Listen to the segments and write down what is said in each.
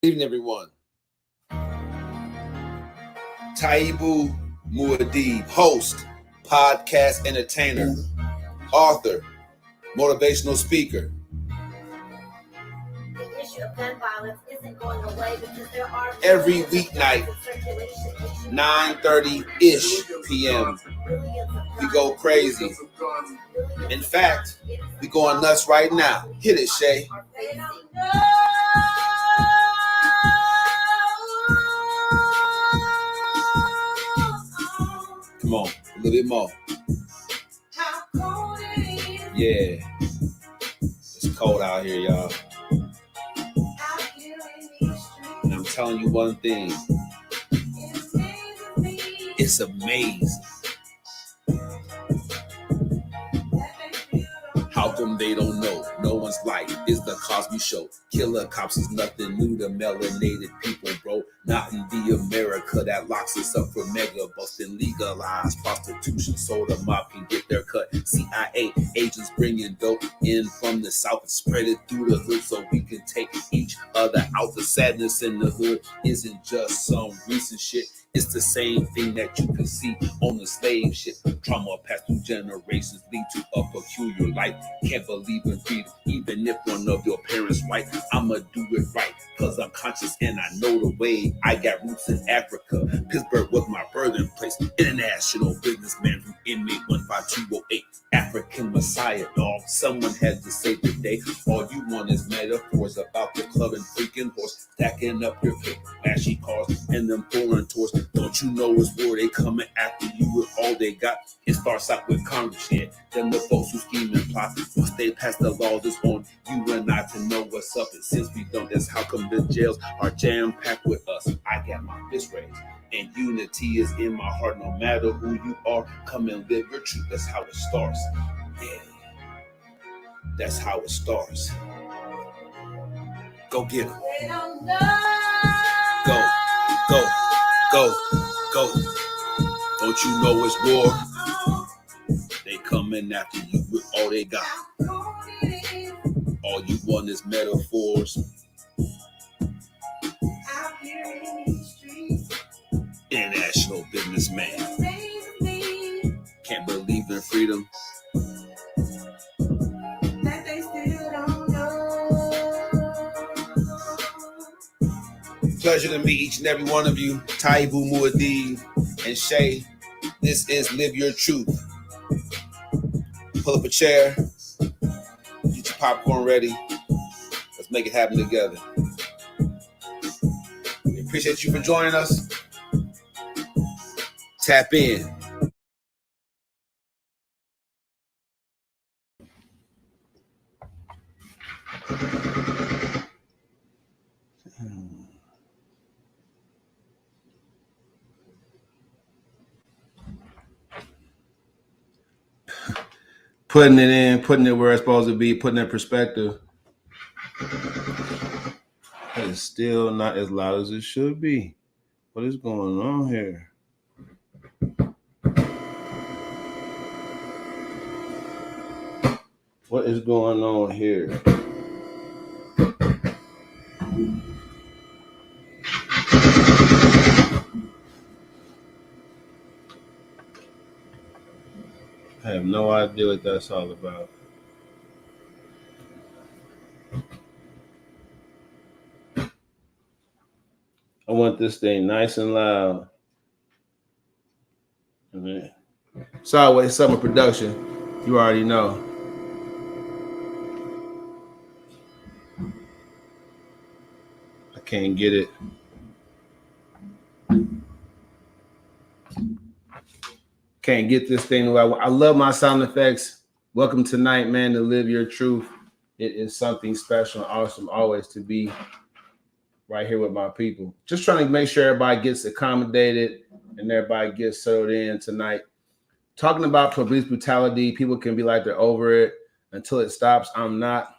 Good evening, everyone. Taibu Muad'Dib, host, podcast entertainer, author, motivational speaker. The issue of gun violence isn't going away because there are every weeknight, 9:30-ish p.m. We go crazy. In fact, we going nuts right now. Hit it, Shay. Come on, a little bit more. Yeah, it's cold out here, y'all. And I'm telling you one thing. It's amazing. How come they don't know? No one's life is the Cosby Show. Killer cops is nothing new to melanated people, bro. Not in the America that locks us up for mega busting, legalized prostitution so the mob can get their cut. CIA agents bringing dope in from the south and spread it through the hood so we can take each other out. The sadness in the hood isn't just some recent shit. It's the same thing that you can see on the slave ship. Trauma passed through generations lead to a peculiar life. Can't believe in freedom, even if one of your parents white. I'ma do it right, cause I'm conscious and I know the way. I got roots in Africa. Pittsburgh was my birthplace. International businessman from inmate 15208. African Messiah, dog. Someone had to save the day. All you want is metaphors about the club and freaking horse. Stacking up your paper, flashy cars, and them foreign tours. Don't you know it's war? They coming after you with all they got. It starts out with Congress, yeah. Then the folks who scheme and plot. Once they pass the laws, it's on you and I to know what's up. And since we don't, that's how come the jails are jam-packed with us. I got my fist raised. And unity is in my heart. No matter who you are, come and live your truth. That's how it starts. Yeah. That's how it starts. Go get them. Go, go, go, go. Don't you know it's war? They coming after you with all they got. All you want is metaphors. International businessman. Can't believe in freedom. Pleasure to meet each and every one of you. Taibu Muad'Dib and Shay. This is Live Your Truth. Pull up a chair. Get your popcorn ready. Let's make it happen together. We appreciate you for joining us. Tap in. Putting it in, putting it where it's supposed to be, putting it in perspective. It's still not as loud as it should be. What is going on here? What is going on here? I have no idea what that's all about. I want this thing nice and loud. Sideways Summer Production. You already know. I can't get it. Can't get this thing. I love my sound effects. Welcome tonight, man, to Live Your Truth. It is something special and awesome always to be right here with my people. Just trying to make sure everybody gets accommodated and everybody gets settled in tonight. Talking about police brutality, people can be like they're over it until it stops. I'm not.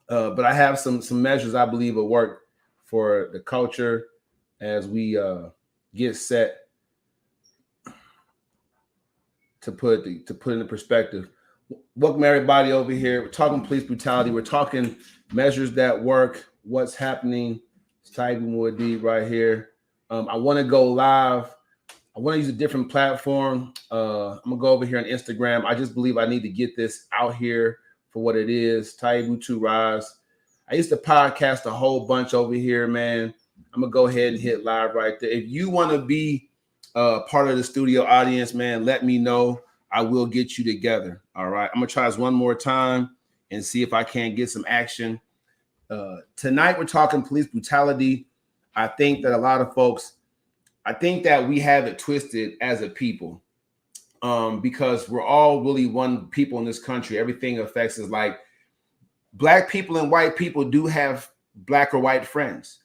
But I have some measures I believe will work for the culture as we get set to put into perspective. Welcome everybody over here. We're talking police brutality. We're talking measures that work, what's happening Type more deep right here. I want to go live. I want to use a different platform. I'm gonna go over here on Instagram. I just believe I need to get this out here for what it is. Taibu to Rise. I used to podcast a whole bunch over here, man. I'm gonna go ahead and hit live right there. If you want to be part of the studio audience, man, let me know. I will get you together. All right. I'm gonna try this one more time and see if I can get some action. Tonight we're talking police brutality. I think that a lot of folks, I think that we have it twisted as a people, because we're all really one people in this country. Everything affects us. Like black people and white people do have black or white friends,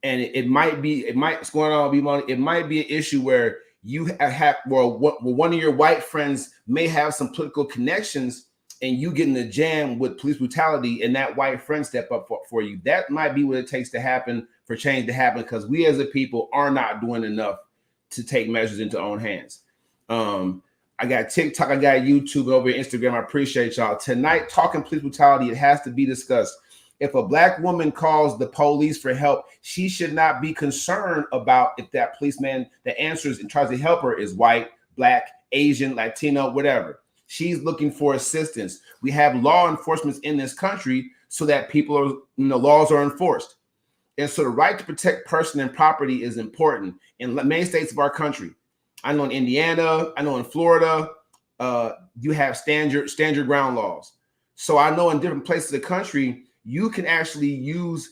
and it might be, what's going on, it might be an issue where you have, well, one of your white friends may have some political connections, and you get in a jam with police brutality, and that white friend step up for you. That might be what it takes to happen for change to happen, because we as a people are not doing enough to take measures into our own hands. I got TikTok, I got YouTube, over Instagram. I appreciate y'all. Tonight, talking police brutality, it has to be discussed. If a black woman calls the police for help, she should not be concerned about if that policeman that answers and tries to help her is white, black, Asian, Latino, whatever. She's looking for assistance. We have law enforcement in this country so that people are, laws are enforced. And so the right to protect person and property is important in many states of our country. I know in Indiana, I know in Florida, you have stand your ground laws. So I know in different places of the country, you can actually use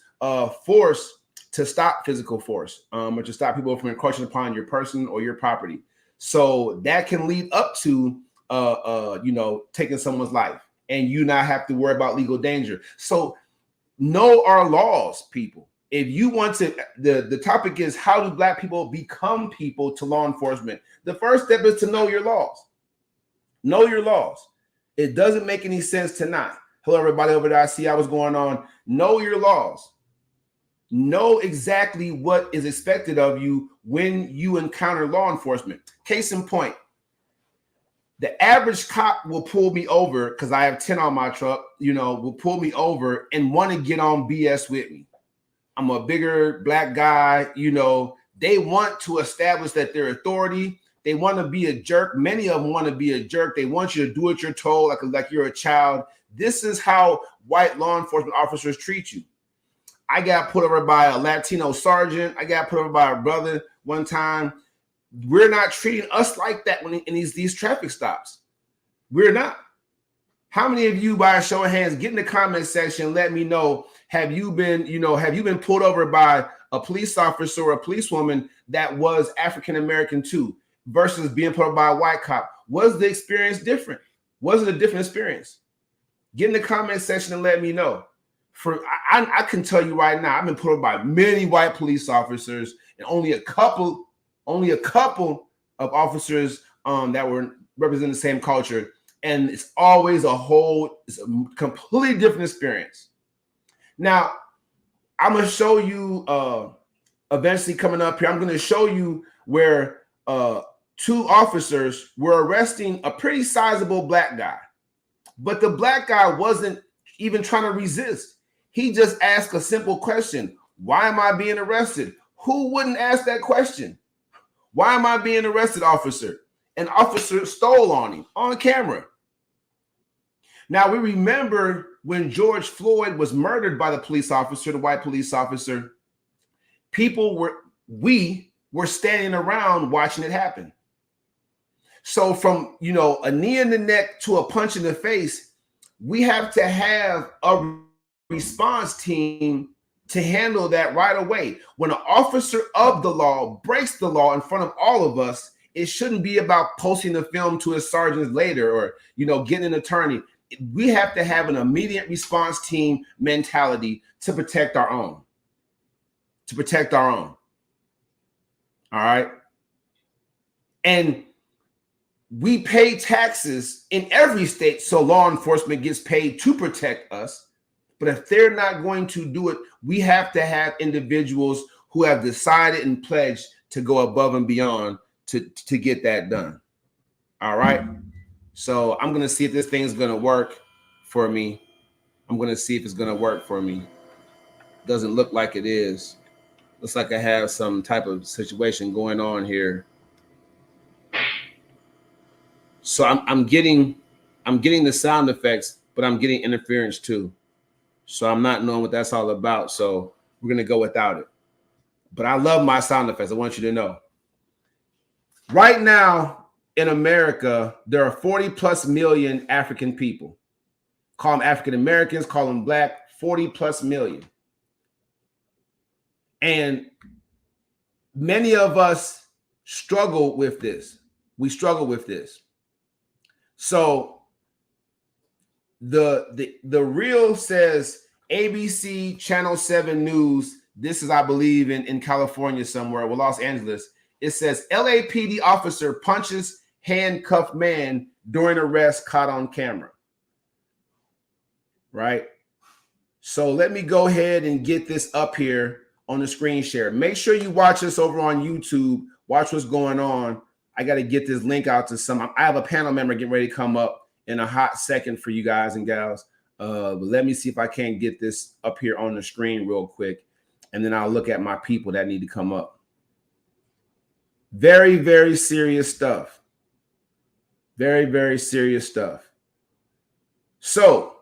force to stop physical force, or to stop people from encroaching upon your person or your property. So that can lead up to taking someone's life, and you not have to worry about legal danger. So know our laws, people. If you want to, the topic is, how do black people become people to law enforcement? The first step is to know your laws. Know your laws. It doesn't make any sense to not. Hello, everybody over there. I see what's going on. Know your laws. Know exactly what is expected of you when you encounter law enforcement. Case in point, the average cop will pull me over because I have 10 on my truck, will pull me over and want to get on BS with me. I'm a bigger black guy, they want to establish that they're authority. They want to be a jerk. Many of them want to be a jerk. They want you to do what you're told, like you're a child. This is how white law enforcement officers treat you. I got put over by a Latino sergeant. I got put over by a brother one time. We're not treating us like that when in these traffic stops. We're not. How many of you, by a show of hands, get in the comment section, let me know, have you been pulled over by a police officer or a policewoman that was African American too, versus being pulled over by a white cop? Was the experience different? Was it a different experience? Get in the comment section and let me know. I can tell you right now, I've been pulled over by many white police officers, and only a couple of officers that were representing the same culture. And it's always it's a completely different experience. Now, I'm going to show you eventually coming up here, I'm going to show you where two officers were arresting a pretty sizable black guy. But the black guy wasn't even trying to resist. He just asked a simple question. Why am I being arrested? Who wouldn't ask that question? Why am I being arrested, officer? An officer stole on him on camera. Now, we remember when George Floyd was murdered by the police officer, the white police officer, we were standing around watching it happen. So from, a knee in the neck to a punch in the face, we have to have a response team to handle that right away. When an officer of the law breaks the law in front of all of us, it shouldn't be about posting the film to his sergeants later or, getting an attorney. We have to have an immediate response team mentality to protect our own. All right. And we pay taxes in every state, so law enforcement gets paid to protect us. But if they're not going to do it, we have to have individuals who have decided and pledged to go above and beyond to get that done. All right. So I'm going to see if this thing is going to work for me. I'm going to see if it's going to work for me. Doesn't look like it is. Looks like I have some type of situation going on here. So I'm getting the sound effects, but I'm getting interference too. So I'm not knowing what that's all about. So we're gonna go without it. But I love my sound effects. I want you to know. Right now in America, there are 40 plus million African people. Call them African Americans, call them black, 40 plus million. And many of us struggle with this. We struggle with this. So the real says ABC Channel 7 News. This is, I believe, in California somewhere, well, Los Angeles. It says LAPD officer punches handcuffed man during arrest, caught on camera. Right? So let me go ahead and get this up here on the screen share. Make sure you watch us over on YouTube. Watch what's going on. I got to get this link out to some. I have a panel member getting ready to come up in a hot second for you guys and gals. But let me see if I can't get this up here on the screen real quick. And then I'll look at my people that need to come up. Very, very serious stuff. Very, very serious stuff. So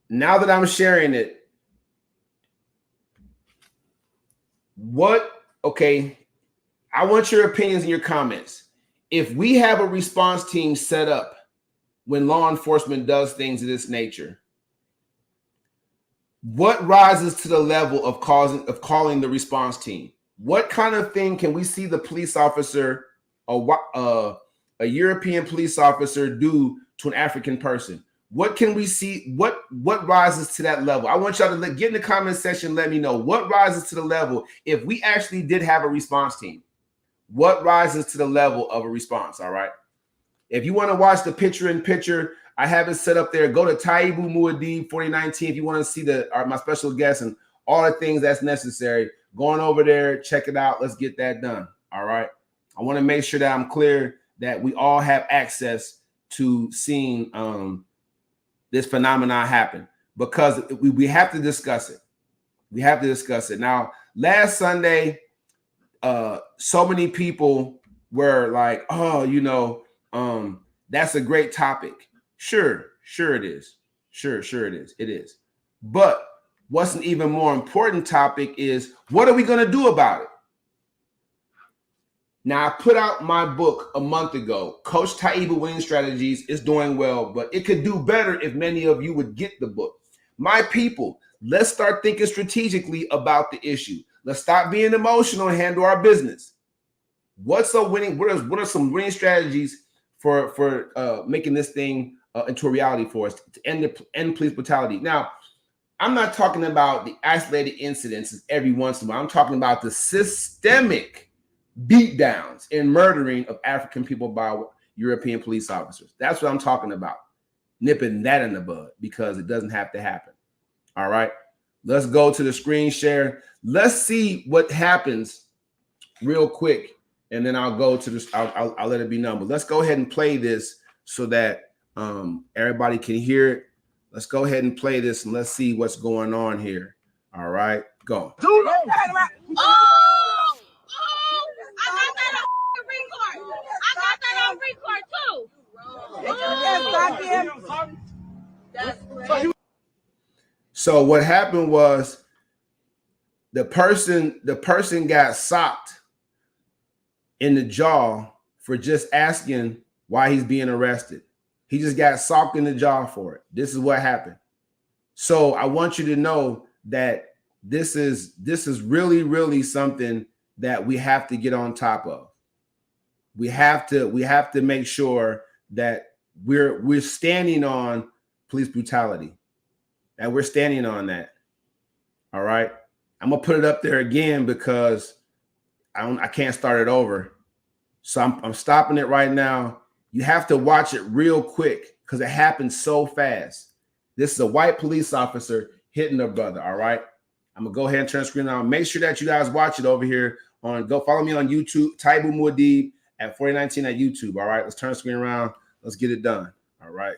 now that I'm sharing it, okay, I want your opinions and your comments. If we have a response team set up when law enforcement does things of this nature, what rises to the level of calling the response team? What kind of thing can we see the police officer, a European police officer, do to an African person? What can we see? What rises to that level? I want y'all to get in the comment section. Let me know what rises to the level if we actually did have a response team. What rises to the level of a response? All right. If you want to watch the picture-in-picture, I have it set up there. Go to Taibu Muad'Dib 4019 if you want to see my special guests and all the things that's necessary. Going over there, check it out. Let's get that done. All right. I want to make sure that I'm clear that we all have access to seeing this phenomenon happen, because we have to discuss it. We have to discuss it. Now, last Sunday, so many people were like, oh, that's a great topic. Sure it is. Sure it is. It is. But what's an even more important topic is, what are we going to do about it? Now, I put out my book a month ago, Coach Taibu Winning Strategies. Is doing well, but it could do better if many of you would get the book. My people, let's start thinking strategically about the issue. Let's stop being emotional and handle our business. What's a winning? What are some winning strategies for making this thing into a reality for us to end police brutality? Now, I'm not talking about the isolated incidents every once in a while. I'm talking about the systemic beatdowns and murdering of African people by European police officers. That's what I'm talking about. Nipping that in the bud, because it doesn't have to happen. All right. Let's go to the screen share. Let's see what happens real quick. And then I'll go to this. I'll let it be known. But let's go ahead and play this so that everybody can hear it. Let's go ahead and play this and let's see what's going on here. All right. Go. So what happened was the person got socked in the jaw for just asking why he's being arrested. He just got socked in the jaw for it. This is what happened. So I want you to know that this is really, really something that we have to get on top of. We have to make sure that we're standing on police brutality, and we're standing on that. All right. I'm gonna put it up there again because I can't start it over. So I'm stopping it right now. You have to watch it real quick because it happens so fast. This is a white police officer hitting a brother. All right. I'm gonna go ahead and turn the screen on. Make sure that you guys watch it over here go follow me on YouTube, Taibu Muad'Dib at 4019 at YouTube. All right. Let's turn the screen around. Let's get it done. All right.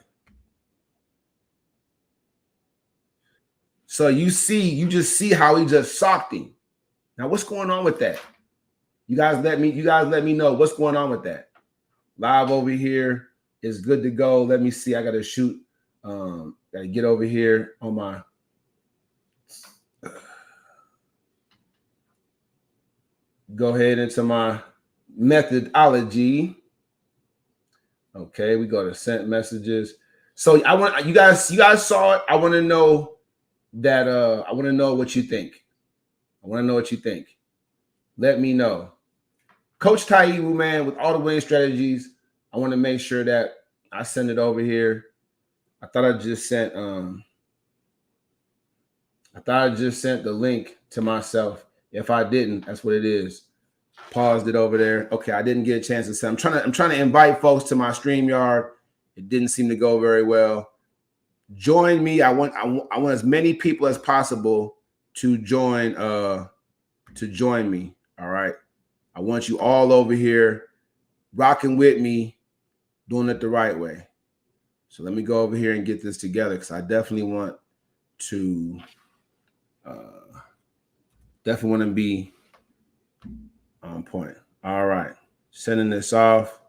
So you just see how he just socked him. Now, what's going on with that? You guys let me know what's going on with that. Live over here is good to go. Let me see. I gotta shoot. Gotta get over here on my go ahead into my methodology. Okay, we go to sent messages. So I want you guys saw it. I want to know that I want to know what you think. I want to know what you think. Let me know. Coach Taibu, man, with all the winning strategies, I want to make sure that I send it over here. I thought I just sent the link to myself. If I didn't, that's what it is. Paused it over there. Okay, I didn't get a chance to send. I'm trying to invite folks to my StreamYard. It didn't seem to go very well. Join me. I want as many people as possible to join me. All right. I want you all over here rocking with me, doing it the right way. So let me go over here and get this together because I definitely want to be on point. All right. Sending this off.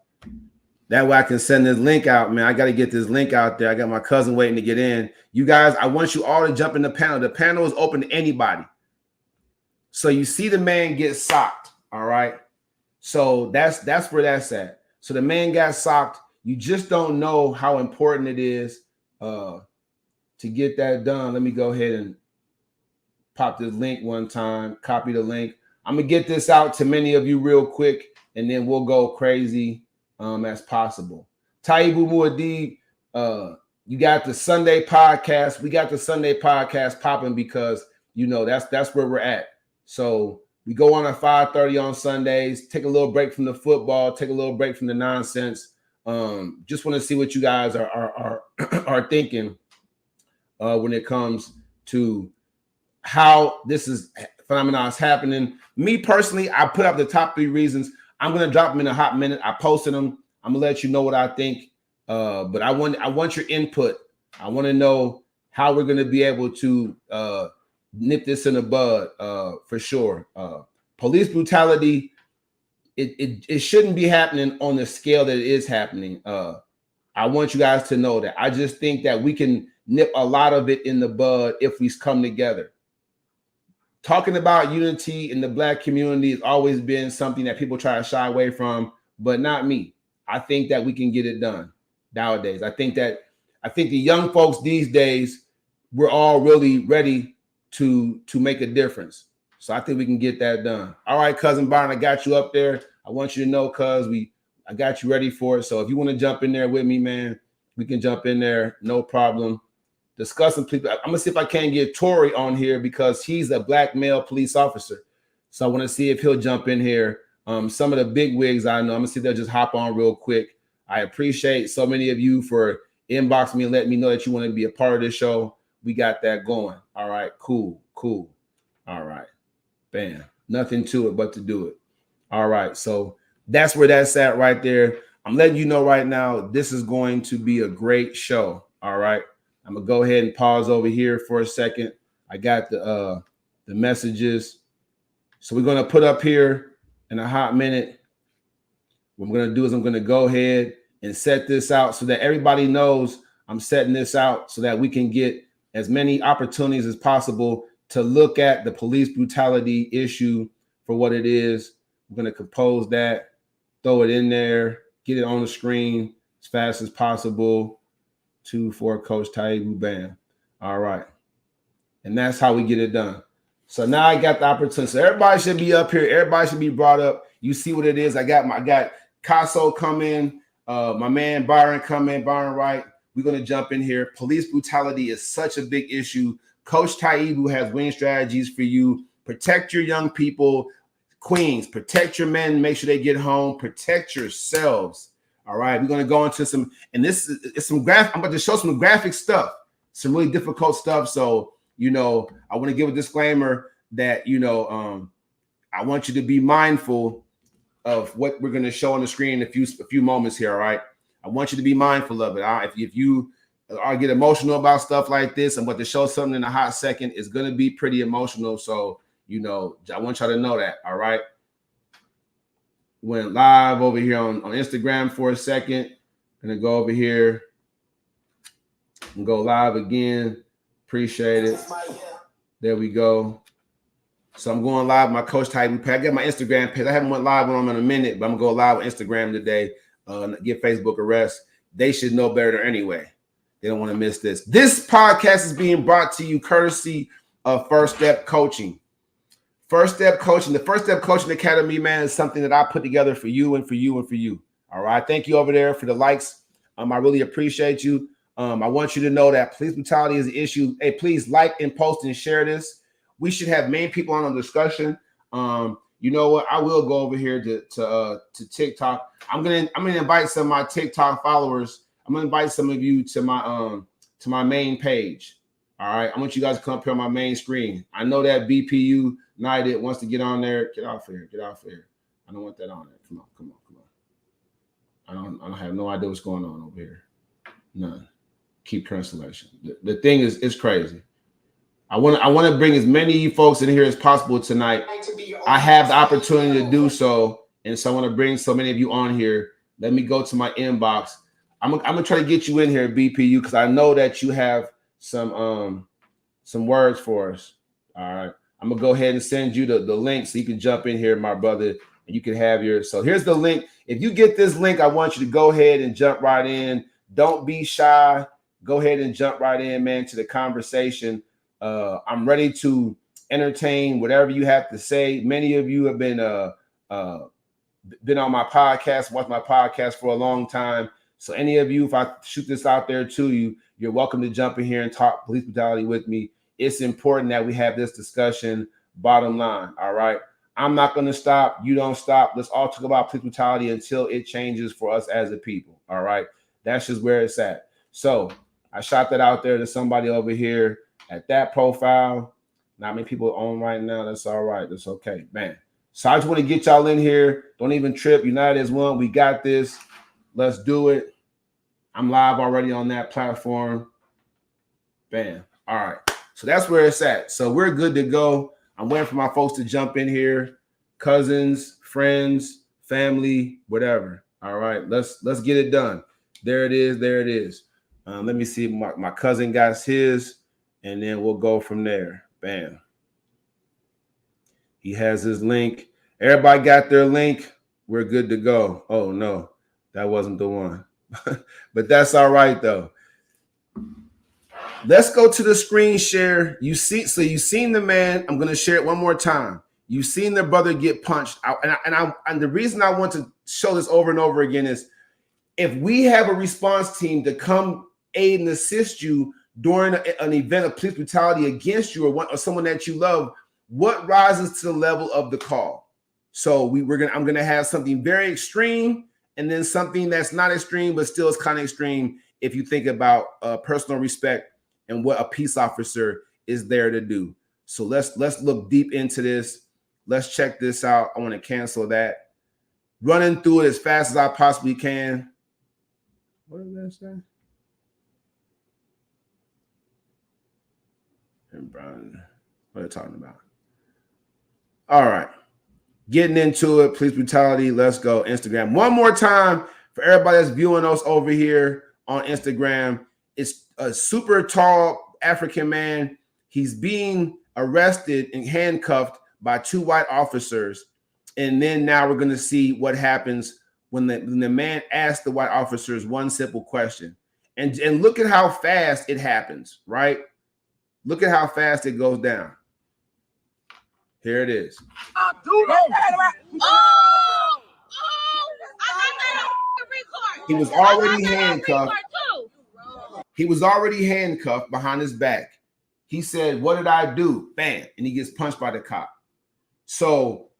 That way I can send this link out, man. I got to get this link out there. I got my cousin waiting to get in. You guys, I want you all to jump in the panel. The panel is open to anybody. So you see the man get socked, all right? So that's where that's at. So the man got socked. You just don't know how important it is to get that done. Let me go ahead and pop this link one time, copy the link. I'm going to get this out to many of you real quick, and then we'll go crazy as possible. Taibu Muad'Dib, you got the Sunday podcast. We got the Sunday podcast popping because, you know, that's where we're at. So we go on at 5:30 on Sundays, take a little break from the football, take a little break from the nonsense. Just want to see what you guys are thinking when it comes to how this phenomenon is happening. Me personally, I put up the top 3 reasons. I'm going to drop them in a hot minute. I posted them. I'm going to let you know what I think. But I want your input. I want to know how we're going to be able to nip this in the bud for sure. Police brutality, it shouldn't be happening on the scale that it is happening. I want you guys to know that. I just think that we can nip a lot of it in the bud if we come together. Talking about unity in the Black community has always been something that people try to shy away from, but not me. I think that we can get it done nowadays. I think the young folks these days, we're all really ready to make a difference. So I think we can get that done. All right, cousin Byron, I got you up there. I want you to know, cuz I got you ready for it. So if you want to jump in there with me, man, we can jump in there, no problem. Discussing people. I'm gonna see if I can get Tori on here because he's a Black male police officer. So I want to see if he'll jump in here. Some of the big wigs I know. I'm gonna see if they'll just hop on real quick. I appreciate so many of you for inboxing me and letting me know that you want to be a part of this show. We got that going. All right, cool. All right, bam. Nothing to it but to do it. All right, so that's where that's at right there. I'm letting you know right now, this is going to be a great show. All right. I'm gonna go ahead and pause over here for a second. I got the messages. So we're gonna put up here in a hot minute. What I'm gonna do is I'm gonna go ahead and set this out so that everybody knows I'm setting this out so that we can get as many opportunities as possible to look at the police brutality issue for what it is. We're gonna compose that, throw it in there, get it on the screen as fast as possible. 2-4 Coach Taibu, bam. All right. And that's how we get it done. So now I got the opportunity. So everybody should be up here. Everybody should be brought up. You see what it is. I got Casso come in, my man Byron come in, Byron Wright. We're going to jump in here. Police brutality is such a big issue. Coach Taibu has winning strategies for you. Protect your young people. Queens, protect your men. Make sure they get home. Protect yourselves. All right, we're gonna go into some, and this is some I'm about to show some graphic stuff, some really difficult stuff. So, you know, I want to give a disclaimer that, you know, I want you to be mindful of what we're gonna show on the screen in a few moments here. All right, I want you to be mindful of it. If you get emotional about stuff like this, I'm about to show something in a hot second. It's gonna be pretty emotional. So, You know, I want y'all to know that. All right. Went live over here on Instagram for a second. Gonna go over here and go live again. Appreciate it. There we go. So I'm going live with my Coach Titan page. I got my Instagram page. I haven't went live on them in a minute, but I'm gonna go live on Instagram today. Give Facebook a rest. They should know better anyway. They don't want to miss this. This podcast is being brought to you courtesy of First Step Coaching. First Step Coaching. The First Step Coaching Academy, man, is something that I put together for you and for you and for you. All right. Thank you over there for the likes. I really appreciate you. I want you to know that police brutality is an issue. Hey, please like and post and share this. We should have main people on a discussion. You know what? I will go over here to TikTok. I'm gonna invite some of my TikTok followers. I'm gonna invite some of you to my main page. All right. I want you guys to come up here on my main screen. I know that BPU United wants to get on there. Get off here. Get off here. I don't want that on there. Come on. I don't have no idea what's going on over here. None. Keep current selection. The thing is, it's crazy. I want to bring as many of you folks in here as possible tonight. I have the opportunity to do so, and so I want to bring so many of you on here. Let me go to my inbox. I'm gonna try to get you in here, BPU, because I know that you have some words for us. All right, I'm gonna go ahead and send you the link so you can jump in here, my brother, and you can have your. So here's the link. If you get this link, I want you to go ahead and jump right in. Don't be shy. Go ahead and jump right in, man, to the conversation. I'm ready to entertain whatever you have to say. Many of you have been on my podcast, watched my podcast for a long time. So any of you, if I shoot this out there to you, you're welcome to jump in here and talk police brutality with me. It's important that we have this discussion. Bottom line, all right? I'm not going to stop. You don't stop. Let's all talk about police brutality until it changes for us as a people, all right? That's just where it's at. So I shot that out there to somebody over here at that profile. Not many people on right now. That's all right. That's okay, man. So I just want to get y'all in here. Don't even trip. United as one. We got this. Let's do it. I'm live already on that platform. Bam. All right. So that's where it's at. So we're good to go. I'm waiting for my folks to jump in here. Cousins, friends, family, whatever. All right. Let's get it done. There it is. There it is. Let me see. My cousin got his, and then we'll go from there. Bam. He has his link. Everybody got their link. We're good to go. Oh, no, that wasn't the one. But that's all right, though. Let's go to the screen share. You've seen the man. I'm going to share it one more time. You've seen the brother get punched. And the reason I want to show this over and over again is if we have a response team to come aid and assist you during an event of police brutality against you or someone that you love, what rises to the level of the call? So I'm gonna have something very extreme and then something that's not extreme but still is kind of extreme if you think about personal respect and what a peace officer is there to do. So let's look deep into this. Let's check this out. I want to cancel that. Running through it as fast as I possibly can. What did that say? And Brian, what are you talking about? All right. Getting into it. Police brutality. Let's go. Instagram. One more time for everybody that's viewing us over here on Instagram. It's a super tall African man. He's being arrested and handcuffed by two white officers. And then now we're going to see what happens when the man asks the white officers one simple question. And look at how fast it happens, right? Look at how fast it goes down. Here it is. He was already handcuffed. He was already handcuffed behind his back. He said, "What did I do?" Bam. And he gets punched by the cop. So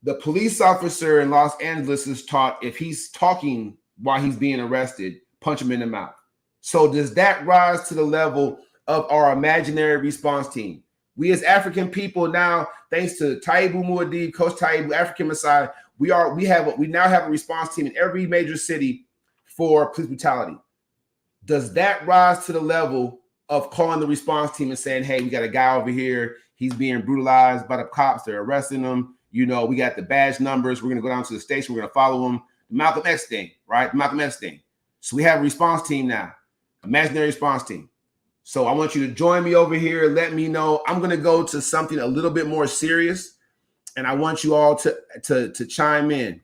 the police officer in Los Angeles is taught if he's talking while he's being arrested, punch him in the mouth. So does that rise to the level of our imaginary response team? We as African people now, thanks to Taibu Muad'Dib, Coach Taibu, African Messiah, we now have a response team in every major city for police brutality. Does that rise to the level of calling the response team and saying, "Hey, we got a guy over here. He's being brutalized by the cops. They're arresting him. You know, we got the badge numbers. We're going to go down to the station. We're going to follow him. The Malcolm X thing, right? The Malcolm X thing. So we have a response team now, imaginary response team. So I want you to join me over here. Let me know. I'm going to go to something a little bit more serious, and I want you all to chime in.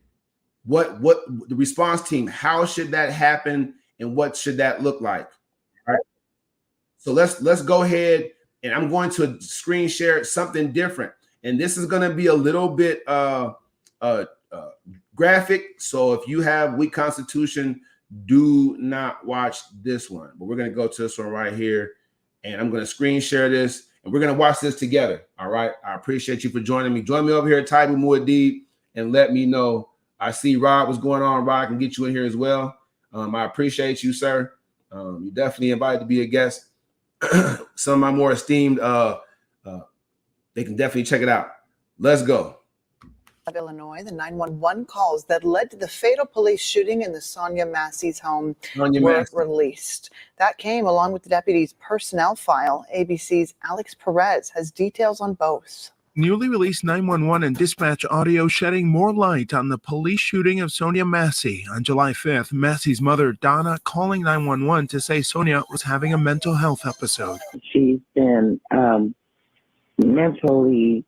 What the response team? How should that happen, and what should that look like? All right. So let's go ahead, and I'm going to screen share something different, and this is going to be a little bit graphic. So if you have weak constitution, do not watch this one. But we're going to go to this one right here, and I'm going to screen share this, and we're going to watch this together. All right. I appreciate you for joining me. Join me over here at Taibu Muad'Dib and let me know. I see Rob, what's going on. Rob, I can get you in here as well. I appreciate you, sir. You're definitely invited to be a guest. Some of my more esteemed, they can definitely check it out. Let's go. Of Illinois, the 911 calls that led to the fatal police shooting in the Sonia Massey's home were released. That came along with the deputy's personnel file. ABC's Alex Perez has details on both. Newly released 911 and dispatch audio shedding more light on the police shooting of Sonia Massey. On July 5th, Massey's mother, Donna, calling 911 to say Sonia was having a mental health episode. She's been mentally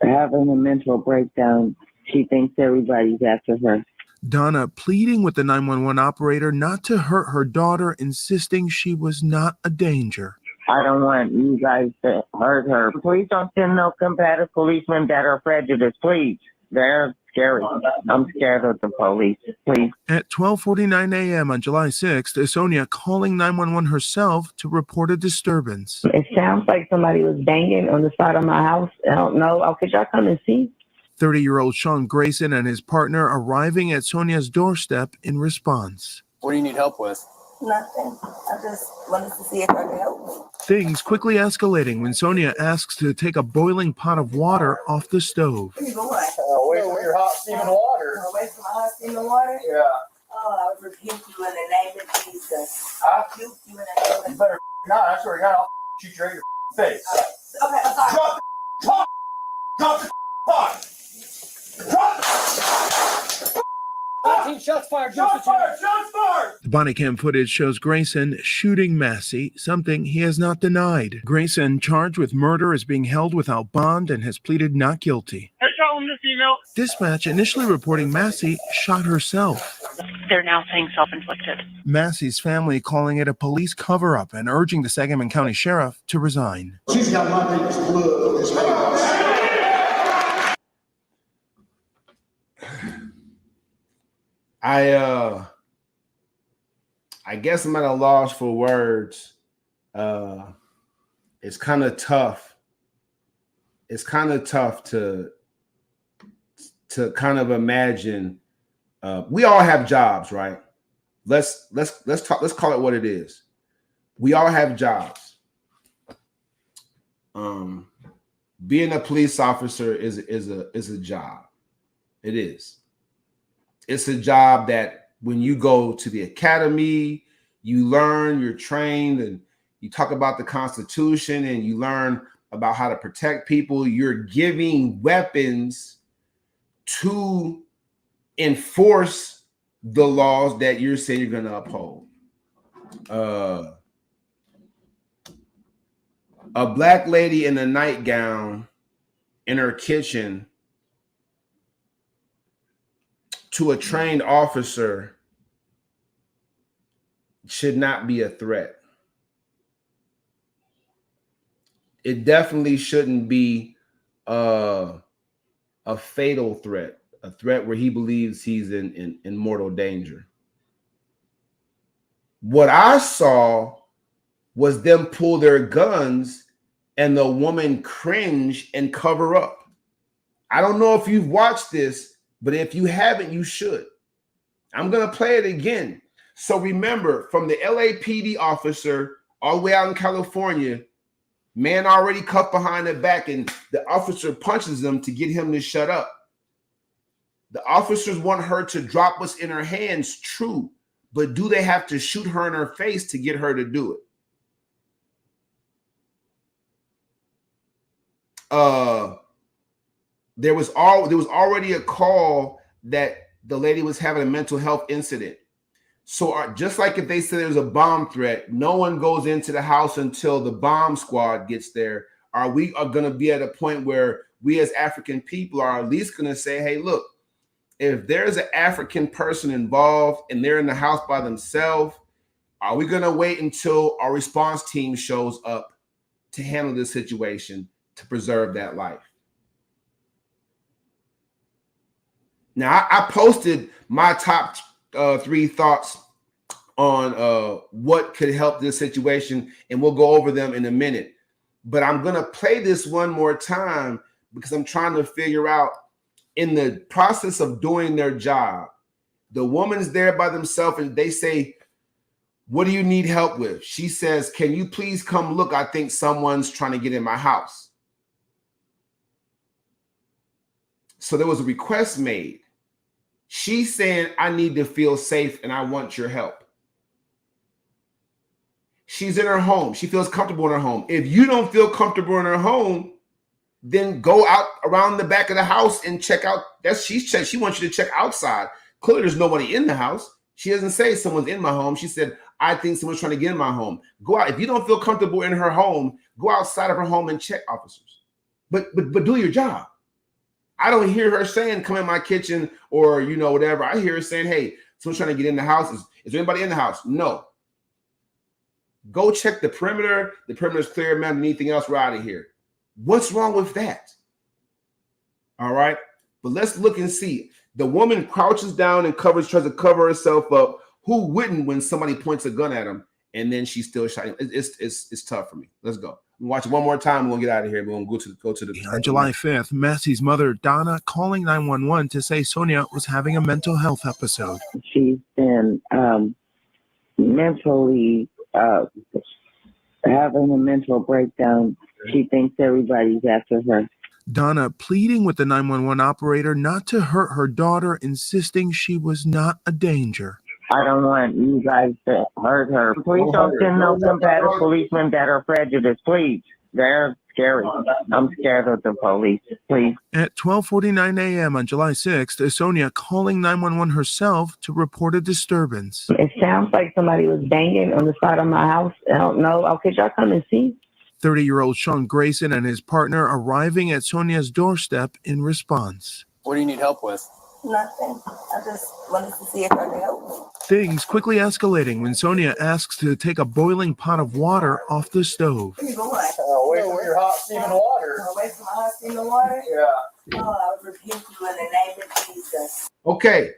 having a mental breakdown. She thinks everybody's after her. Donna pleading with the 911 operator not to hurt her daughter, insisting she was not a danger. I don't want you guys to hurt her. Please don't send no combative policemen that are prejudiced, please. They're scary. I'm scared of the police, please. At 12:49 a.m. on July 6th, Sonia calling 911 herself to report a disturbance. It sounds like somebody was banging on the side of my house. I don't know. Oh, could y'all come and see? 30-year-old Sean Grayson and his partner arriving at Sonia's doorstep in response. What do you need help with? Nothing. I just wanted to see if I could help me. Things quickly escalating when Sonia asks to take a boiling pot of water off the stove. Where you going? Away from your hot steaming water. Away from my hot steaming water? Yeah. Oh, I rebuke you in the name of Jesus. I rebuke you in the name of You better not. I swear to God, I'll shoot you right in your face. Okay, I'm sorry. Drop the pot! Drop the pot! Drop the 19 shots fired. Shots fired! Shots fired! The body cam footage shows Grayson shooting Massey, something he has not denied. Grayson, charged with murder, is being held without bond and has pleaded not guilty. Dispatch initially reporting Massey shot herself. They're now saying self-inflicted. Massey's family calling it a police cover-up and urging the Sangamon County Sheriff to resign. She's got my neighbor's blood on his hands. I guess I'm at a loss for words. It's kind of tough. It's kind of tough to kind of imagine. We all have jobs, right? Let's talk. Let's call it what it is. We all have jobs. Being a police officer is a job. It is. It's a job that when you go to the academy, you learn, you're trained, and you talk about the Constitution and you learn about how to protect people. You're giving weapons to enforce the laws that you're saying you're going to uphold. A black lady in a nightgown in her kitchen to a trained officer should not be a threat. It definitely shouldn't be a fatal threat, a threat where he believes he's in mortal danger. What I saw was them pull their guns and the woman cringe and cover up. I don't know if you've watched this, but if you haven't, you should. I'm going to play it again. So remember, from the LAPD officer all the way out in California, man already cuffed behind the back, and the officer punches him to get him to shut up. The officers want her to drop what's in her hands, true, but do they have to shoot her in her face to get her to do it? there was already a call that the lady was having a mental health incident. So just like if they say there's a bomb threat, no one goes into the house until the bomb squad gets there. We are going to be at a point where we as African people are at least going to say, hey, look, if there's an African person involved and they're in the house by themselves, are we going to wait until our response team shows up to handle this situation to preserve that life? Now, I posted my top 3 thoughts on what could help this situation, and we'll go over them in a minute. But I'm going to play this one more time because I'm trying to figure out, in the process of doing their job, the woman's there by themselves and they say, what do you need help with? She says, can you please come look? I think someone's trying to get in my house. So there was a request made. She's saying, I need to feel safe and I want your help. She's in her home. She feels comfortable in her home. If you don't feel comfortable in her home, then go out around the back of the house and check out. She wants you to check outside. Clearly, there's nobody in the house. She doesn't say someone's in my home. She said, I think someone's trying to get in my home. Go out. If you don't feel comfortable in her home, go outside of her home and check, officers. But do your job. I don't hear her saying, come in my kitchen or, whatever. I hear her saying, hey, someone's trying to get in the house. Is there anybody in the house? No. Go check the perimeter. The perimeter's clear, man. Anything else, we're out of here. What's wrong with that? All right. But let's look and see. The woman crouches down and tries to cover herself up. Who wouldn't when somebody points a gun at him and then she's still shouting? It's tough for me. Let's go. We'll watch it one more time. We'll get out of here. We're going to go to the. On July 5th, Massey's mother, Donna, calling 911 to say Sonia was having a mental health episode. She's been mentally having a mental breakdown. She thinks everybody's after her. Donna pleading with the 911 operator not to hurt her daughter, insisting she was not a danger. I don't want you guys to hurt her. Please don't send no combative policemen that are prejudiced, please. They're scary. I'm scared of the police, please. At 12:49 a.m. on July 6th, Sonia calling 911 herself to report a disturbance. It sounds like somebody was banging on the side of my house. I don't know. Okay, y'all come and see. 30-year-old Sean Grayson and his partner arriving at Sonia's doorstep in response. What do you need help with? Nothing. I just wanted to see if I could help me. Things quickly escalating when Sonia asks to take a boiling pot of water off the stove. Where you going? Away from your hot steaming water. Away from my hot steaming water? Yeah. Oh, I rebuke you in the name of Jesus. Okay.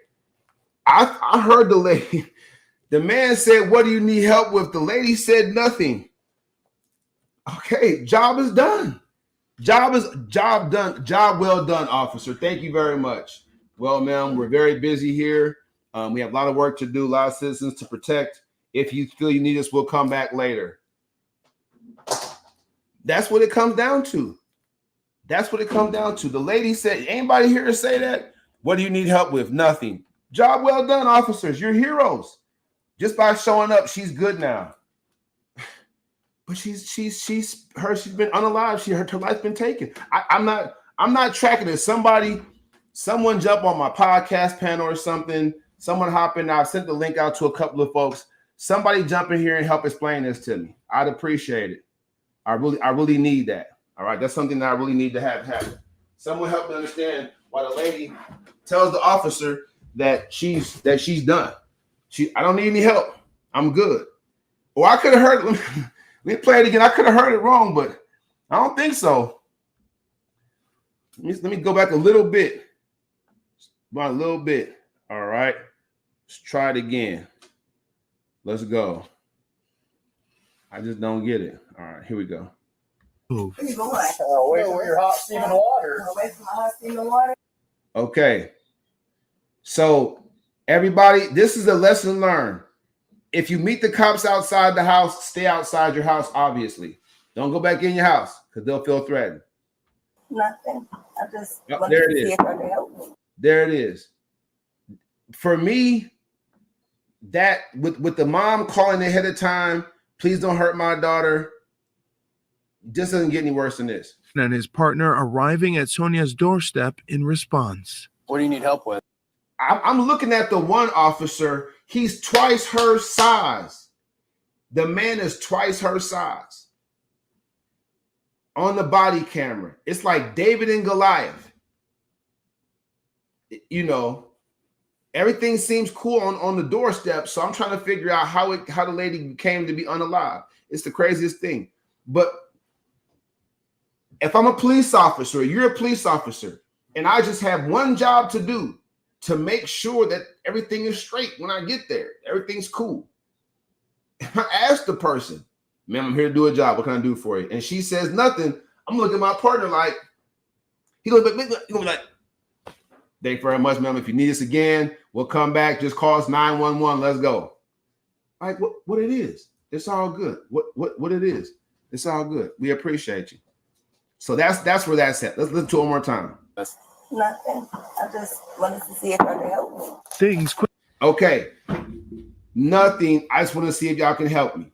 I heard the lady. The man said, what do you need help with? The lady said nothing. Okay, job is done. Job done. Job well done, officer. Thank you very much. Well, ma'am, we're very busy here. We have a lot of work to do, a lot of citizens to protect. If you feel you need us, we'll come back later. That's what it comes down to. That's what it comes down to. The lady said, anybody here to say that? What do you need help with? Nothing. Job well done, officers. You're heroes. Just by showing up, she's good now. But she's been unalived. Her life's been taken. I'm not tracking it. Someone jump on my podcast panel or something. Someone hop in. I've sent the link out to a couple of folks. Somebody jump in here and help explain this to me. I'd appreciate it. I really need that. All right, that's something that I really need to have happen. Someone help me understand why the lady tells the officer that she's done. I don't need any help. I'm good. Or I could have heard. Let me play it again. I could have heard it wrong, but I don't think so. Let me go back a little bit. About a little bit. All right. Let's try it again. Let's go. I just don't get it. All right, here we go. Where you going? Away from your hot steaming water. Away from my hot steaming water? Okay. So, everybody, this is a lesson learned. If you meet the cops outside the house, stay outside your house, obviously. Don't go back in your house because they'll feel threatened. Nothing. I just wanted there to it see is. if I could help me. There it is. For me, that with the mom calling ahead of time, please don't hurt my daughter. This doesn't get any worse than this. And his partner arriving at Sonia's doorstep in response. What do you need help with? I'm looking at the one officer. He's twice her size. The man is twice her size. On the body camera. It's like David and Goliath. You know, everything seems cool on the doorstep. So I'm trying to figure out how the lady came to be unalive. It's the craziest thing. But if I'm a police officer, you're a police officer, and I just have one job to do to make sure that everything is straight when I get there. Everything's cool. I asked the person, ma'am, I'm here to do a job. What can I do for you? And she says nothing. I'm looking at my partner like, he's gonna be like, thank you very much, ma'am. If you need us again, we'll come back. Just call us 911. Let's go. Like what it is. It's all good. What it is. It's all good. We appreciate you. So that's where that's at. Let's listen to it one more time. Nothing. I just wanted to see if I could help me. Things quick. Okay. Nothing. I just want to see if y'all can help me.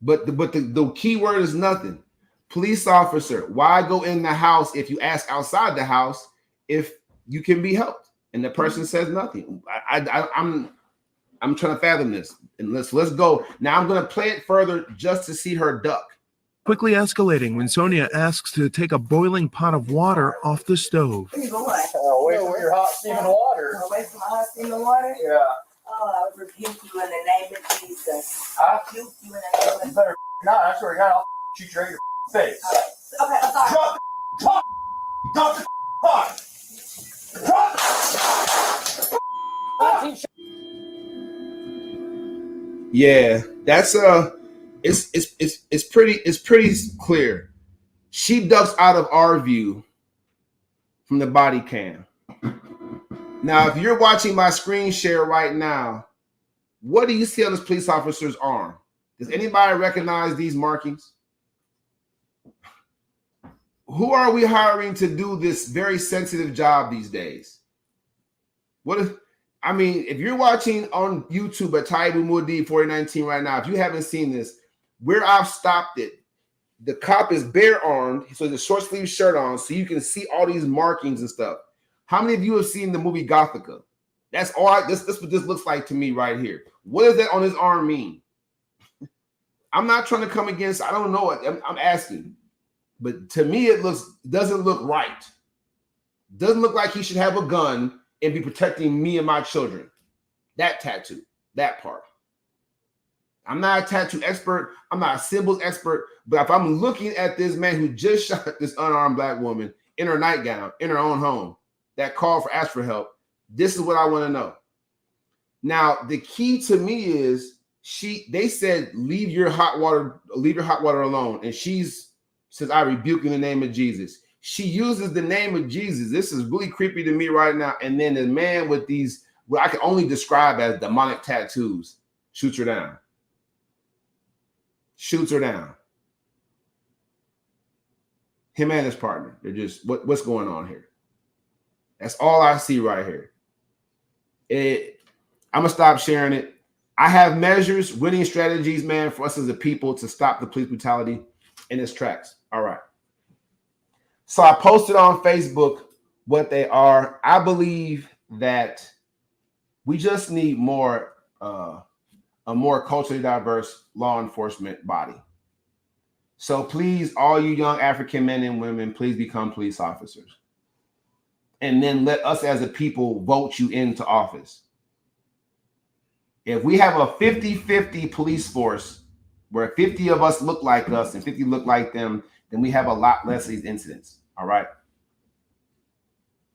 But the key word is nothing. Police officer, why go in the house if you ask outside the house if you can be helped? And the person says nothing. I'm trying to fathom this. And let's go. Now I'm gonna play it further just to see her duck. Quickly escalating when Sonia asks to take a boiling pot of water off the stove. Away from your hot steaming water. Away from my hot steaming water? Yeah. Oh, I rebuke you in the name of Jesus. I rebuke you in the name of Jesus. better not. I swear to God, I'll shoot you right in your face. Okay, I'm sorry. Drop the pot. Drop. Yeah, that's it's pretty clear. She ducks out of our view from the body cam. Now, if you're watching my screen share right now, what do you see on this police officer's arm? Does anybody recognize these markings? Who are we hiring to do this very sensitive job these days? If you're watching on YouTube at Taibu Mudi 4019 right now, if you haven't seen this, where I've stopped it, the cop is bare armed, so there's a short sleeve shirt on, so you can see all these markings and stuff. How many of you have seen the movie Gothica? That's all. This what this looks like to me right here. What does that on his arm mean? I'm not trying to come against. I don't know. I'm asking, but to me, doesn't look right. Doesn't look like he should have a gun and be protecting me and my children. That tattoo, that part. I'm not a tattoo expert. I'm not a symbols expert. But if I'm looking at this man who just shot this unarmed black woman in her nightgown, in her own home, that called for ask for help, this is what I want to know. Now, the key to me is they said, leave your hot water alone. And says, I rebuke in the name of Jesus. She uses the name of Jesus. This is really creepy to me right now. And then the man with these, what I can only describe as demonic tattoos, shoots her down. Shoots her down. Him and his partner. They're just, what's going on here? That's all I see right here. I'm going to stop sharing it. I have measures, winning strategies, man, for us as a people to stop the police brutality in its tracks. All right. So I posted on Facebook what they are. I believe that we just need a more culturally diverse law enforcement body. So please, all you young African men and women, please become police officers. And then let us as a people vote you into office. If we have a 50-50 police force where 50 of us look like us and 50 look like them, then we have a lot less of these incidents. All right.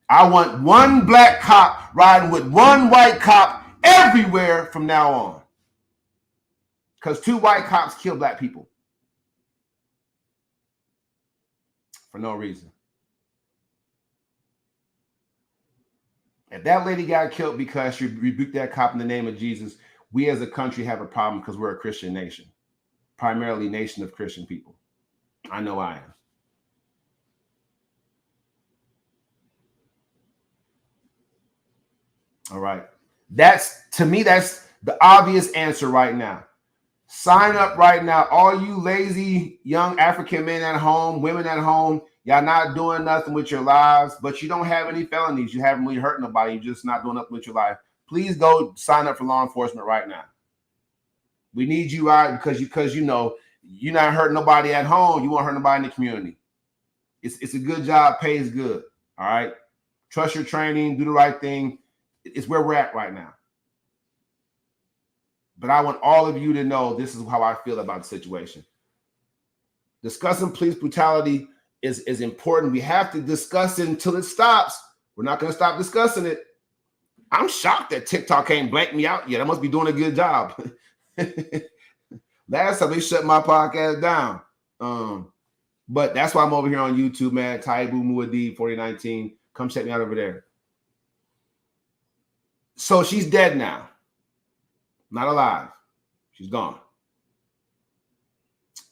I want one black cop riding with one white cop everywhere from now on. Because 2 white cops kill black people. For no reason. If that lady got killed because she rebuked that cop in the name of Jesus, we as a country have a problem because we're a Christian nation. Primarily nation of Christian people. I know I am. All right. To me, that's the obvious answer right now. Sign up right now. All you lazy young African men at home, women at home, y'all not doing nothing with your lives, but you don't have any felonies. You haven't really hurt nobody. You're just not doing nothing with your life. Please go sign up for law enforcement right now. We need you out because you know you're not hurting nobody at home. You won't hurt nobody in the community. It's a good job, pays good. All right. Trust your training, do the right thing. It's where we're at right now. But I want all of you to know this is how I feel about the situation. Discussing police brutality is important. We have to discuss it until it stops. We're not going to stop discussing it. I'm shocked that TikTok ain't blanked me out yet. I must be doing a good job. Last time they shut my podcast down. But that's why I'm over here on YouTube, man. Taibu Muad'Dib 4019. Come check me out over there. So she's dead now. Not alive. She's gone.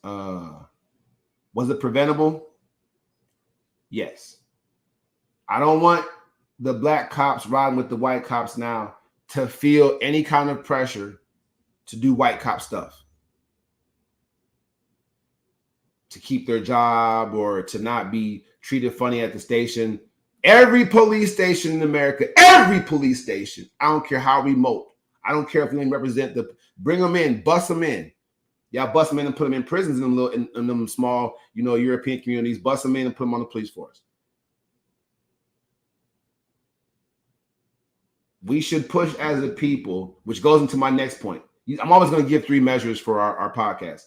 Was it preventable? Yes. I don't want the black cops riding with the white cops now to feel any kind of pressure to do white cop stuff, to keep their job or to not be treated funny at the station. Every police station in America, every police station, I don't care how remote, I don't care if you represent bring them in, bust them in. Y'all bust them in and put them in prisons in them small, European communities, bust them in and put them on the police force. We should push as a people, which goes into my next point. I'm always going to give 3 measures for our podcast.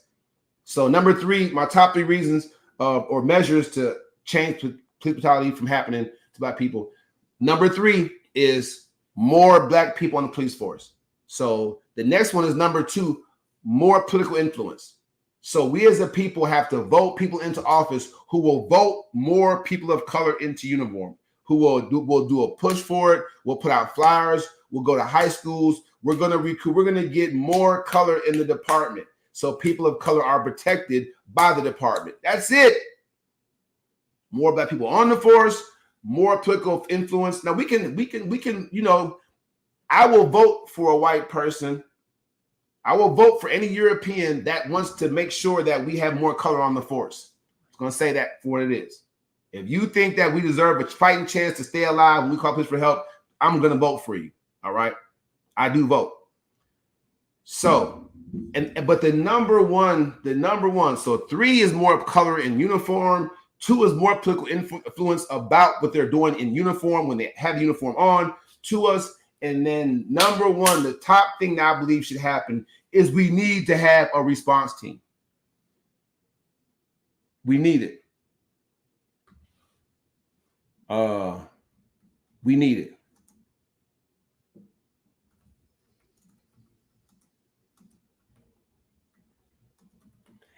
So number 3, my top 3 reasons or measures to change police brutality from happening to black people. Number 3 is more black people on the police force. So the next one is number 2, more political influence. So we as a people have to vote people into office who will vote more people of color into uniform, who will do a push for it. We'll put out flyers. We'll go to high schools. We're going to recruit. We're going to get more color in the department, so people of color are protected by the department. That's it. More black people on the force, more political influence. Now we can, I will vote for a white person. I will vote for any European that wants to make sure that we have more color on the force. I'm going to say that for what it is. If you think that we deserve a fighting chance to stay alive when we call police for help, I'm going to vote for you. All right. I do vote. So, but the number one, so 3 is more color in uniform. 2 is more political influence about what they're doing in uniform when they have the uniform on to us. And then number 1, the top thing that I believe should happen is we need to have a response team. We need it. We need it.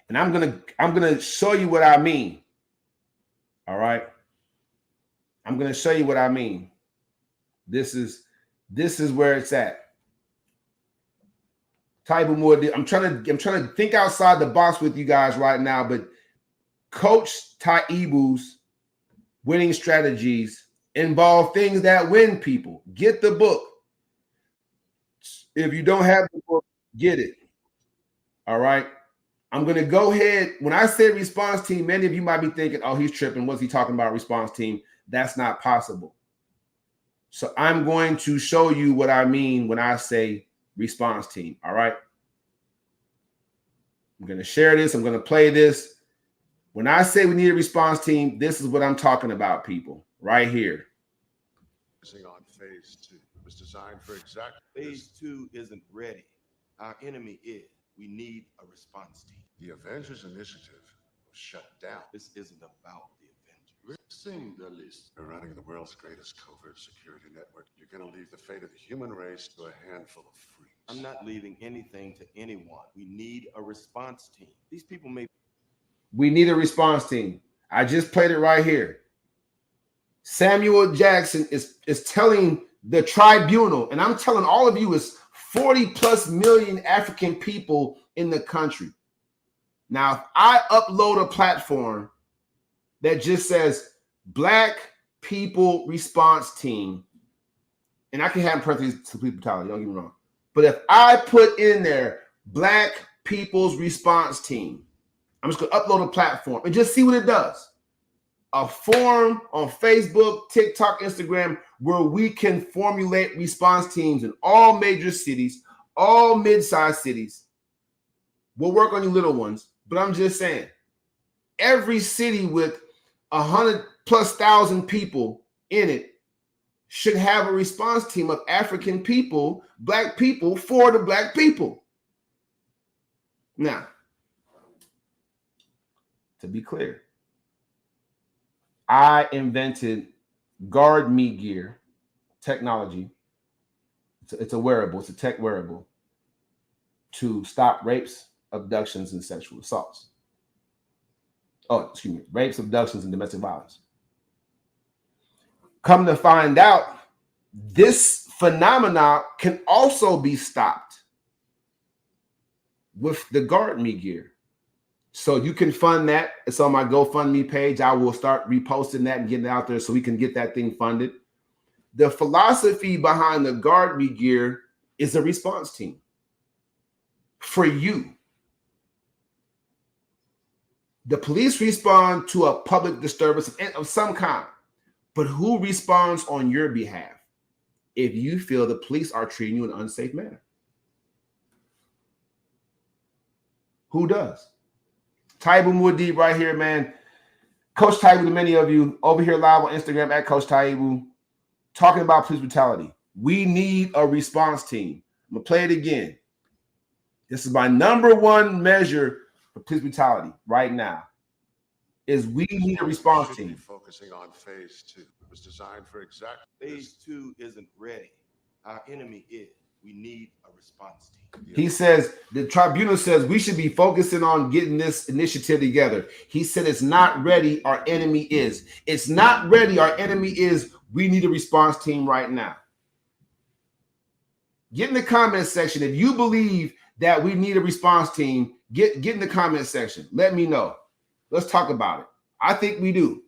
And I'm gonna show you what I mean. All right. I'm gonna show you what I mean. This is where it's at. Taibu Muad'Dib. I'm trying to think outside the box with you guys right now, but Coach Taibu's winning strategies involve things that win people. Get the book. If you don't have the book, get it. All right. I'm going to go ahead. When I say response team, many of you might be thinking, oh, he's tripping. What's he talking about, response team? That's not possible. So I'm going to show you what I mean when I say response team. All right. I'm going to share this. I'm going to play this. When I say we need a response team, this is what I'm talking about, people, right here. On phase 2, it was designed for exactly. Phase 2 isn't ready. Our enemy is. We need a response team. The Avengers Initiative was shut down. This isn't about the Avengers. We're seeing the list. We're running the world's greatest covert security network. You're going to leave the fate of the human race to a handful of freaks. I'm not leaving anything to anyone. We need a response team. These people may. We need a response team. I just played it right here. Samuel Jackson is telling the tribunal, and I'm telling all of you, is 40+ million African people in the country. Now, if I upload a platform that just says Black People Response Team, and I can have parentheses to police brutality, don't get me wrong. But if I put in there Black people's response team. I'm just going to upload a platform and just see what it does. A forum on Facebook, TikTok, Instagram, where we can formulate response teams in all major cities, all mid-sized cities. We'll work on you little ones, but I'm just saying, every city with 100,000+ people in it should have a response team of African people, Black people, for the Black people. Now, to be clear, I invented Guard Me gear technology. It's a wearable. It's a tech wearable to stop rapes, abductions, and sexual assaults. Oh, excuse me, rapes, abductions, and domestic violence. Come to find out, this phenomena can also be stopped with the Guard Me gear. So you can fund that. It's on my GoFundMe page. I will start reposting that and getting it out there so we can get that thing funded. The philosophy behind the Guard Me gear is a response team for you. The police respond to a public disturbance of some kind, but who responds on your behalf if you feel the police are treating you in an unsafe manner? Who does? Taibu Muad'Dib right here, man. Coach Taibu to many of you over here live on Instagram at Coach Taibu, talking about police brutality. We need a response team. I'm going to play it again. This is my number one measure for police brutality right now, is we need a response team. Focusing on phase 2. It was designed for exactly Phase 2 isn't ready. Our enemy is. We need a response team. He says, the tribunal says we should be focusing on getting this initiative together. He said it's not ready. Our enemy is. It's not ready. Our enemy is. We need a response team right now. Get in the comment section. If you believe that we need a response team, get in the comment section. Let me know. Let's talk about it. I think we do.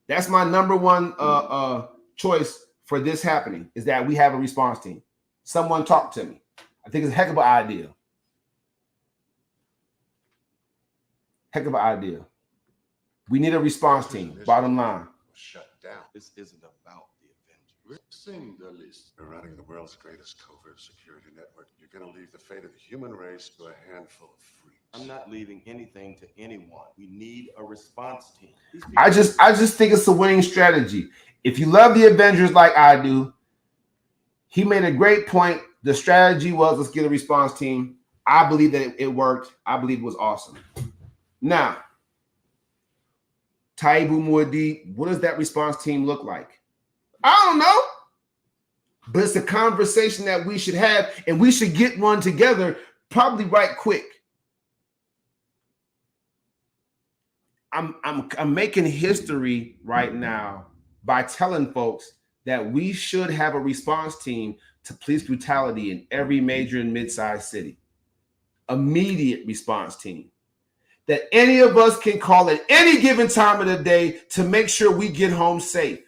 That's my number one choice for this happening, is that we have a response team. Someone talk to me. I think it's a heck of an idea. Heck of an idea. We need a response team. Bottom line. Shut down. This isn't about the Avengers. Sing the list. We're running the world's greatest covert security network. You're going to leave the fate of the human race to a handful of freaks. I'm not leaving anything to anyone. We need a response team. I just think it's a winning strategy. If you love the Avengers like I do, he made a great point. The strategy was, let's get a response team. I believe that it worked. I believe it was awesome. Now, Taibu Muad'Dib, what does that response team look like? I don't know. But it's a conversation that we should have, and we should get one together probably right quick. I'm making history right now by telling folks that we should have a response team to police brutality in every major and mid-sized city. Immediate response team that any of us can call at any given time of the day to make sure we get home safe.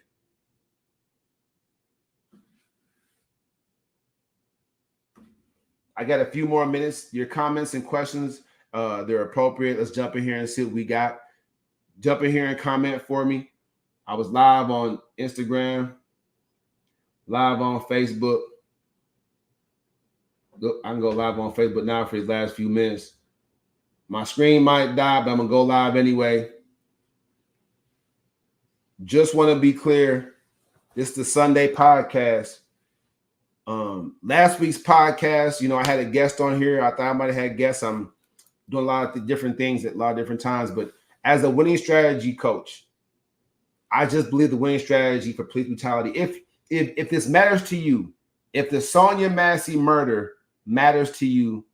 I got a few more minutes. Your comments and questions, they're appropriate. Let's jump in here and see what we got. Jump in here and comment for me. I was live on Instagram, live on Facebook. Look, I can go live on Facebook now for these last few minutes. My screen might die, but I'm going to go live anyway. Just want to be clear. This is the Sunday podcast. Last week's podcast, I had a guest on here. I thought I might have had guests. I'm doing a lot of different things at a lot of different times. But as a winning strategy coach, I just believe the winning strategy for police brutality. If this matters to you, if the Sonia Massey murder matters to you,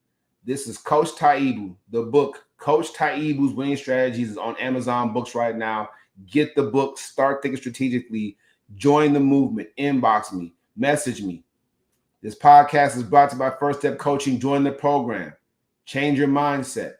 this is Coach Taibu. The book, Coach Taibu's Winning Strategies, is on Amazon Books right now. Get the book. Start thinking strategically. Join the movement. Inbox me. Message me. This podcast is brought to you by First Step Coaching. Join the program. Change your mindset.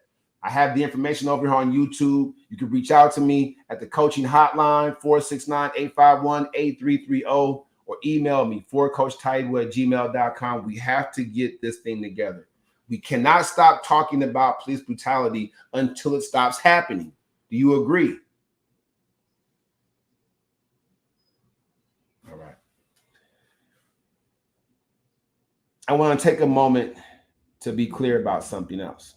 I have the information over here on YouTube. You can reach out to me at the coaching hotline, 469-851-8330, or email me, forcoachtaibu@gmail.com. We have to get this thing together. We cannot stop talking about police brutality until it stops happening. Do you agree? All right. I want to take a moment to be clear about something else.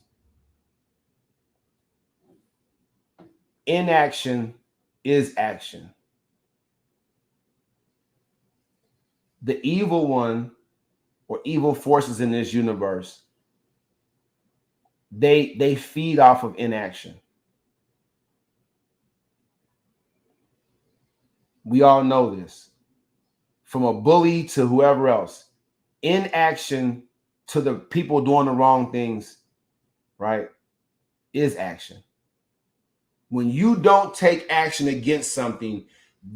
Inaction is action. The evil one or evil forces in this universe, they feed off of inaction. We all know this. From a bully to whoever else, inaction to the people doing the wrong things, right, is action. When you don't take action against something,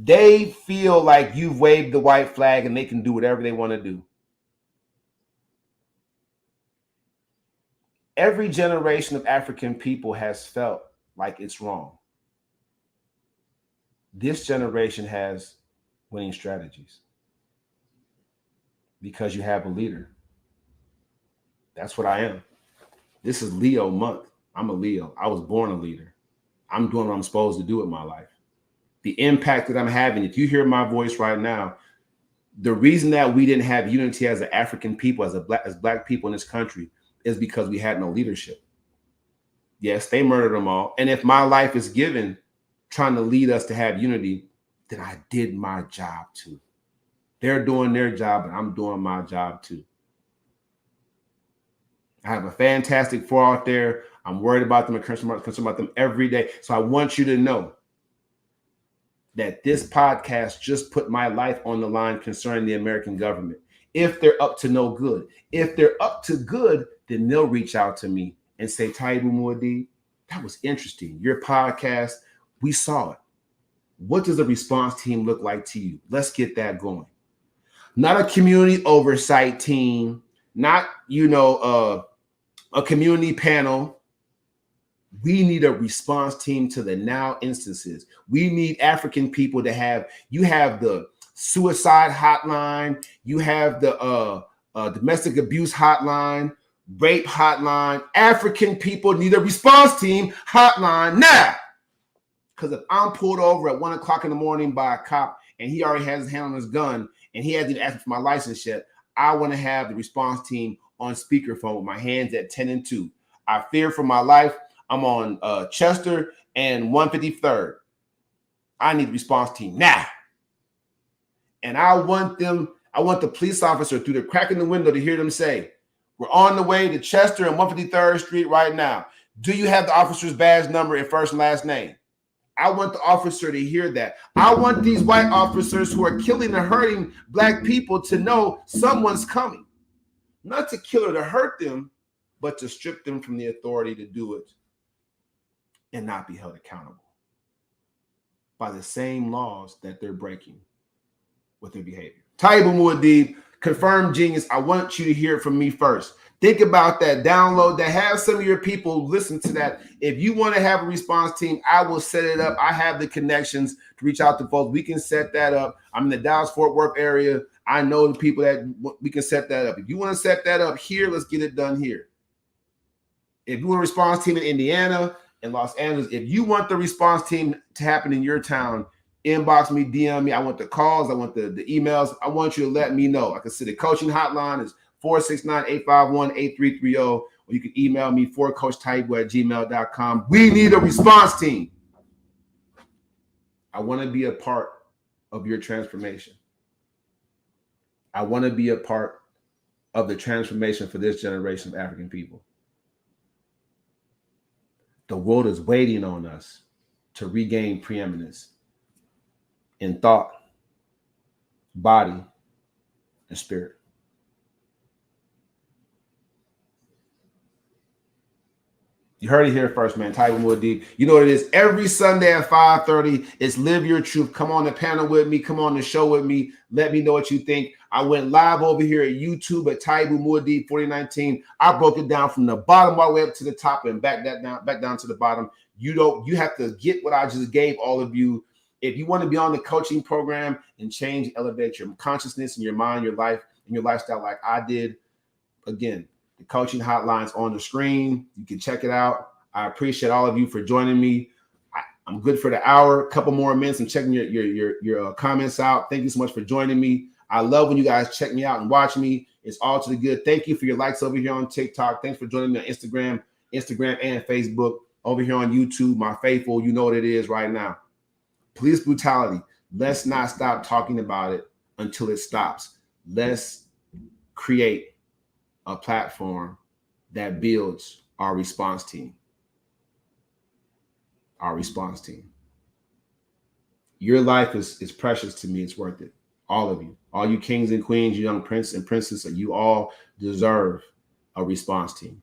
they feel like you've waved the white flag and they can do whatever they want to do. Every generation of African people has felt like it's wrong. This generation has winning strategies because you have a leader. That's what I am. This is Leo month. I'm a Leo. I was born a leader. I'm doing what I'm supposed to do with my life. The impact that I'm having, if you hear my voice right now, the reason that we didn't have unity as an African people, as black people in this country, is because we had no leadership. Yes, they murdered them all. And if my life is given trying to lead us to have unity, then I did my job too. They're doing their job, and I'm doing my job too. I have a fantastic four out there. I'm worried about them and concerned about them every day. So I want you to know that this podcast just put my life on the line concerning the American government. If they're up to no good, if they're up to good, then they'll reach out to me and say, Taibu Muad'Dib, that was interesting. Your podcast, we saw it. What does a response team look like to you? Let's get that going. Not a community oversight team, not, a community panel. We need a response team to the now instances. We need African people to have, you have the suicide hotline, you have the domestic abuse hotline, rape hotline. African people need a response team hotline now. Because if I'm pulled over at 1 o'clock in the morning by a cop and he already has his hand on his gun and he hasn't even asked me for my license yet, I want to have the response team on speakerphone with my hands at 10 and 2. I fear for my life. I'm on Chester and 153rd. I need a response team now. And I want the police officer through the crack in the window to hear them say, we're on the way to Chester and 153rd Street right now. Do you have the officer's badge number and first and last name? I want the officer to hear that. I want these white officers who are killing and hurting black people to know someone's coming. Not to kill or to hurt them, but to strip them from the authority to do it and not be held accountable by the same laws that they're breaking with their behavior. Taibu Muad'Dib, confirmed genius. I want you to hear it from me first. Think about that. Download that. Have some of your people listen to that. If you want to have a response team, I will set it up. I have the connections to reach out to folks. We can set that up. I'm in the Dallas-Fort Worth area. I know the people that we can set that up. If you want to set that up here, let's get it done here. If you want a response team in Indiana and Los Angeles, if you want the response team to happen in your town, inbox me, DM me. I want the calls. I want the emails. I want you to let me know. Like I said, the coaching hotline is 469-851-8330. Or you can email me forcoachtaibu@gmail.com. We need a response team. I want to be a part of your transformation. I want to be a part of the transformation for this generation of African people. The world is waiting on us to regain preeminence in thought, body, and spirit. You heard it here first, man. Taibu Muad'Dib. You know what it is. Every Sunday at 5:30, it's Live Your Truth. Come on the panel with me. Come on the show with me. Let me know what you think. I went live over here at YouTube at Taibu Muad'Dib 4019. I broke it down from the bottom all the way up to the top and back down to the bottom. You have to get what I just gave all of you. If you want to be on the coaching program and change, elevate your consciousness and your mind, your life, and your lifestyle like I did, again, The coaching hotline's on the screen. You can check it out. I appreciate all of you for joining me. I'm good for the hour. A couple more minutes. I'm checking your comments out. Thank you so much for joining me. I love when you guys check me out and watch me. It's all to the good. Thank you for your likes over here on TikTok. Thanks for joining me on Instagram and Facebook. Over here on YouTube, my faithful, you know what it is right now. Police brutality. Let's not stop talking about it until it stops. Let's create a platform that builds our response team. Our response team. Your life is precious to me. It's worth it. All of you. All you kings and queens, you young prince and princess, you all deserve a response team.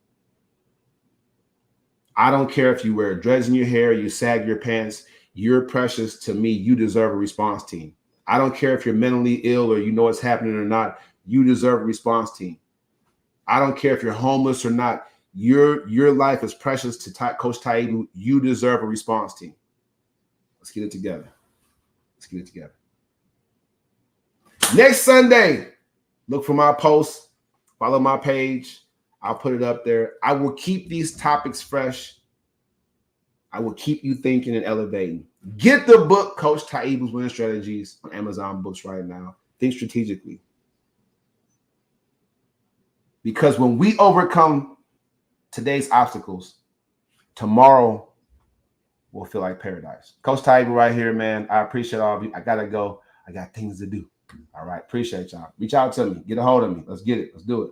I don't care if you wear dreads in your hair, you sag your pants. You're precious to me. You deserve a response team. I don't care if you're mentally ill or you know what's happening or not. You deserve a response team. I don't care if you're homeless or not. Your life is precious to Coach Taibu. You deserve a response team. Let's get it together. Let's get it together. Next Sunday, look for my posts. Follow my page. I'll put it up there. I will keep these topics fresh. I will keep you thinking and elevating. Get the book, Coach Taibu's Winning Strategies, on Amazon Books right now. Think strategically. Because when we overcome today's obstacles, tomorrow will feel like paradise. Coach Taibu right here, man. I appreciate all of you. I got to go. I got things to do. All right. Appreciate y'all. Reach out to me. Get a hold of me. Let's get it. Let's do it.